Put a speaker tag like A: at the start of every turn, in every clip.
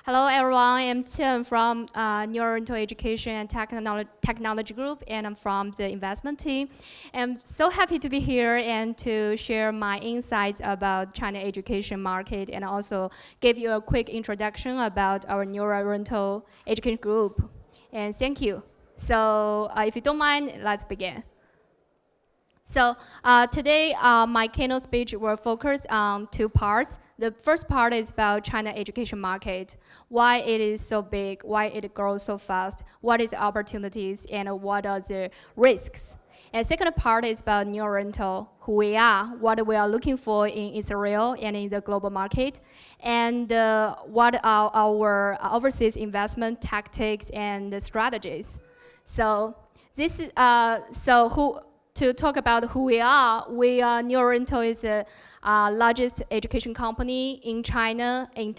A: Hello everyone, I'm Tim from NewOriental Education and Technology Group, and I'm from the investment team. I'm so happy to be here and to share my insights about China education market and also give you a quick introduction about our NewOriental Education Group. And thank you. So if you don't mind, let's begin. So today, my keynote speech will focus on two parts. The first part is about China education market, why it is so big, why it grows so fast, what is the opportunities, and what are the risks. And second part is about NewOriental, who we are, what we are looking for in Israel and in the global market, and what are our overseas investment tactics and strategies. So this is to talk about who we are, NewOriental is the largest education company in China in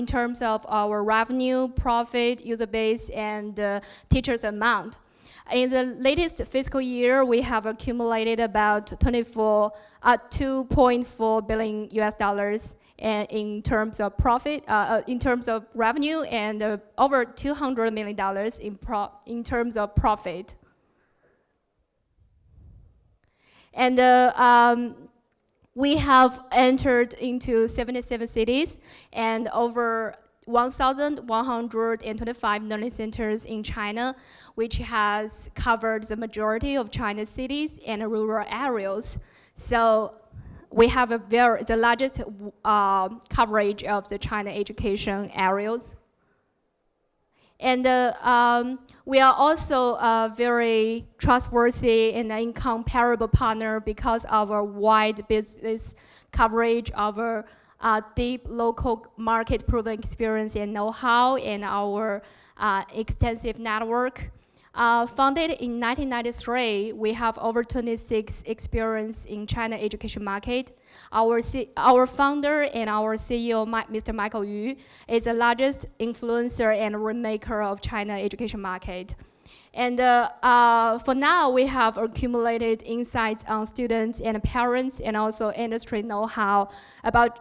A: terms of our revenue, profit, user base, and teachers amount. In the latest fiscal year, we have accumulated about 2.4 billion US dollars in terms of profit, in terms of revenue, and over $200 million in terms of profit. And we have entered into 77 cities and over 1,125 learning centers in China, which has covered the majority of China's cities and rural areas. So we have the largest coverage of the China education areas. And we are also a very trustworthy and incomparable partner because of our wide business coverage, our deep local market proven experience and know-how, and our extensive network. Founded in 1993, we have over 26 experience in China education market. Our founder and our CEO, Mr. Michael Yu, is the largest influencer and remaker of China education market. And for now, we have accumulated insights on students and parents and also industry know-how about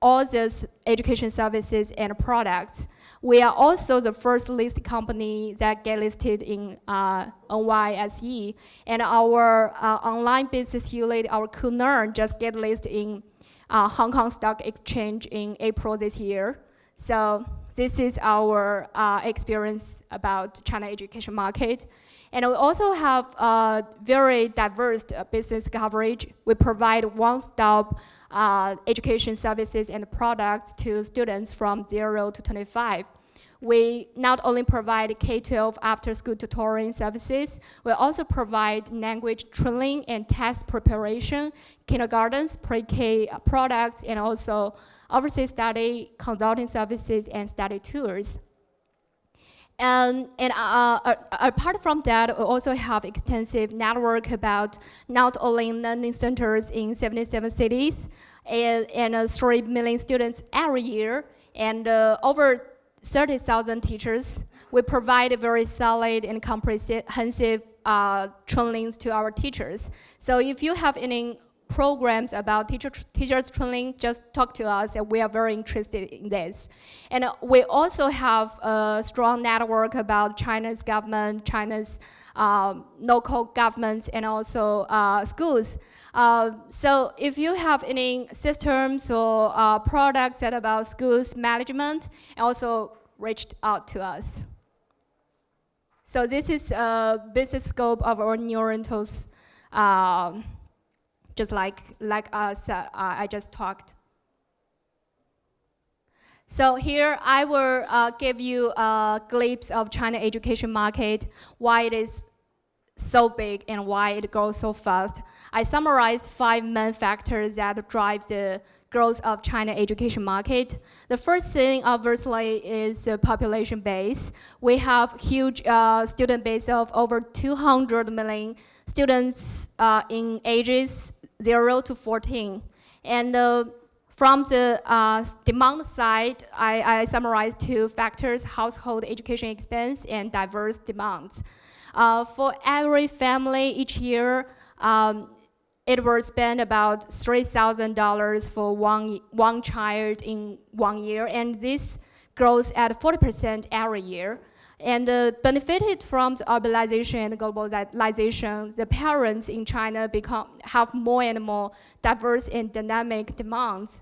A: all these education services and products. We are also the first listed company that get listed in NYSE, and our online business unit, our Kunern, just get listed in Hong Kong Stock Exchange in April this year. So this is our experience about China education market. And we also have very diverse business coverage. We provide one-stop education services and products to students from 0 to 25. We not only provide K-12 after-school tutoring services, we also provide language training and test preparation, kindergartens, pre-K products, and also overseas study consulting services and study tours. And apart from that, we also have extensive network about not only learning centers in 77 cities and 3 million students every year, and over 30,000 teachers. We provide very solid and comprehensive trainings to our teachers. So if you have any programs about teachers training, just talk to us, and we are very interested in this. And we also have a strong network about China's government, China's local governments, and also schools. So if you have any systems or products that about schools management, also reach out to us. So this is a business scope of our NewOriental's just like us, I just talked. So here I will give you a glimpse of China education market, why it is so big and why it grows so fast. I summarized 5 main factors that drive the growth of China education market. The first thing, obviously, is the population base. We have huge student base of over 200 million students in ages 0 to 14. And from the demand side, I summarized 2 factors: household education expense and diverse demands. For every family each year, it will spend about $3,000 for one child in 1 year, and this grows at 40% every year. And benefited from the urbanization and globalization, the parents in China have more and more diverse and dynamic demands.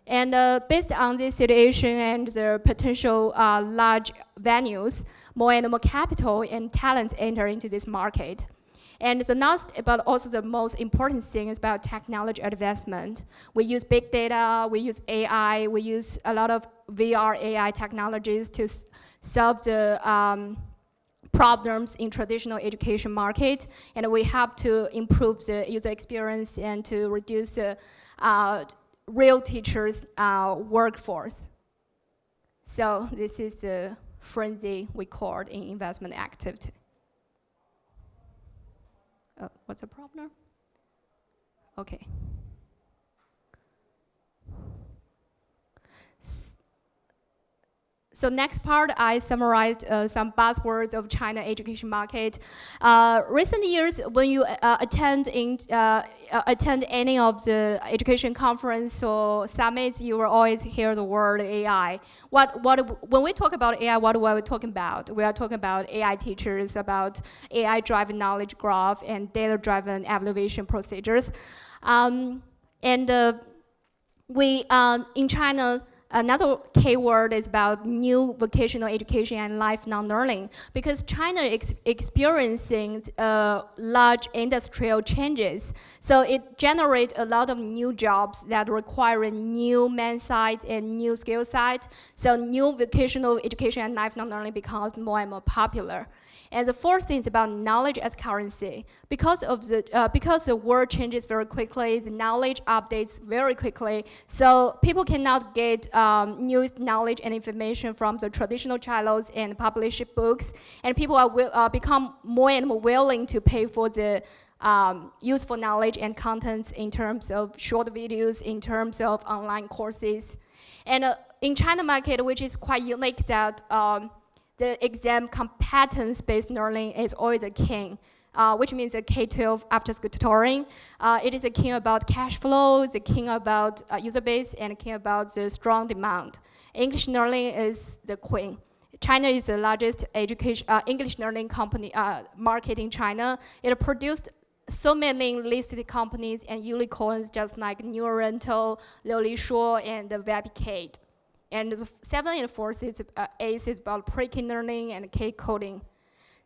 A: And based on this situation and the potential large venues, more and more capital and talents enter into this market. And the last, but also the most important thing is about technology advancement. We use big data, we use AI, we use a lot of VR AI technologies to solve the problems in traditional education market. And we have to improve the user experience and to reduce the real teachers' workforce. So this is the frenzy we called in investment activity. What's the problem? Okay. So next part, I summarized some buzzwords of China education market. Recent years, when you attend any of the education conference or summits, you will always hear the word AI. When we talk about AI, what are we talking about? We are talking about AI teachers, about AI-driven knowledge graph, and data-driven evaluation procedures. In China, another keyword is about new vocational education and lifelong learning, because China is experiencing large industrial changes. So it generates a lot of new jobs that require new man sides and new skill sets. So new vocational education and lifelong learning becomes more and more popular. And the fourth thing is about knowledge as currency. Because the world changes very quickly, the knowledge updates very quickly, so people cannot get new knowledge and information from the traditional channels and published books, and people are become more and more willing to pay for the useful knowledge and contents in terms of short videos, in terms of online courses. And in China market, which is quite unique, that the exam competence-based learning is always a king, which means a K-12 after-school tutoring. It is a king about cash flow, it's a king about user base, and a king about the strong demand. English learning is the queen. China is the largest education English learning company market in China. It produced so many listed companies and unicorns, just like NewOriental, Liu and the Webcade. And the 7 and 4 is Ace is about pre-K learning and K coding.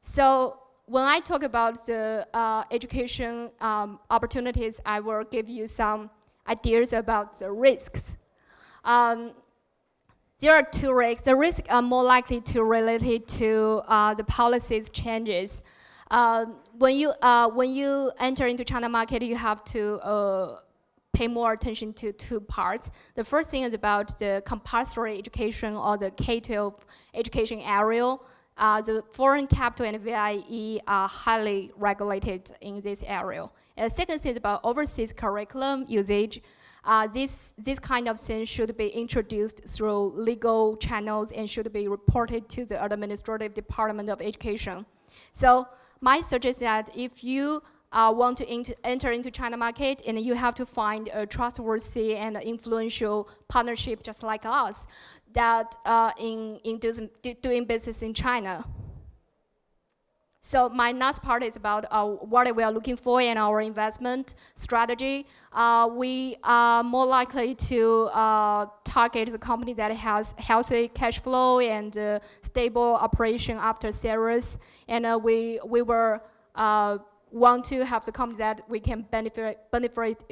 A: So when I talk about the education opportunities, I will give you some ideas about the risks. There are two risks. The risks are more likely to related to the policies changes. When you enter into China market, you have to pay more attention to two parts. The first thing is about the compulsory education or the K-12 education area. The foreign capital and VIE are highly regulated in this area. And the second thing is about overseas curriculum usage. This kind of thing should be introduced through legal channels and should be reported to the administrative department of education. So my suggestion is that if you want to enter into China market, and you have to find a trustworthy and influential partnership just like us that in doing business in China. So my last part is about what we are looking for in our investment strategy. We are more likely to target the company that has healthy cash flow and stable operation after sales, and we will want to have the company that we can benefit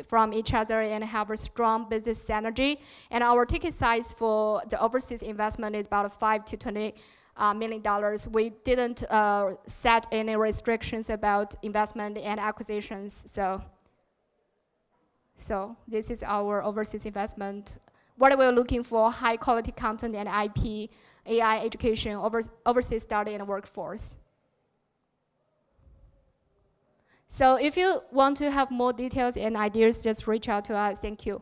A: from each other and have a strong business synergy. And our ticket size for the overseas investment is about $5 to $20 million. We didn't set any restrictions about investment and acquisitions. So this is our overseas investment. What we're looking for: high quality content and IP, AI education, overseas study and workforce. So if you want to have more details and ideas, just reach out to us. Thank you.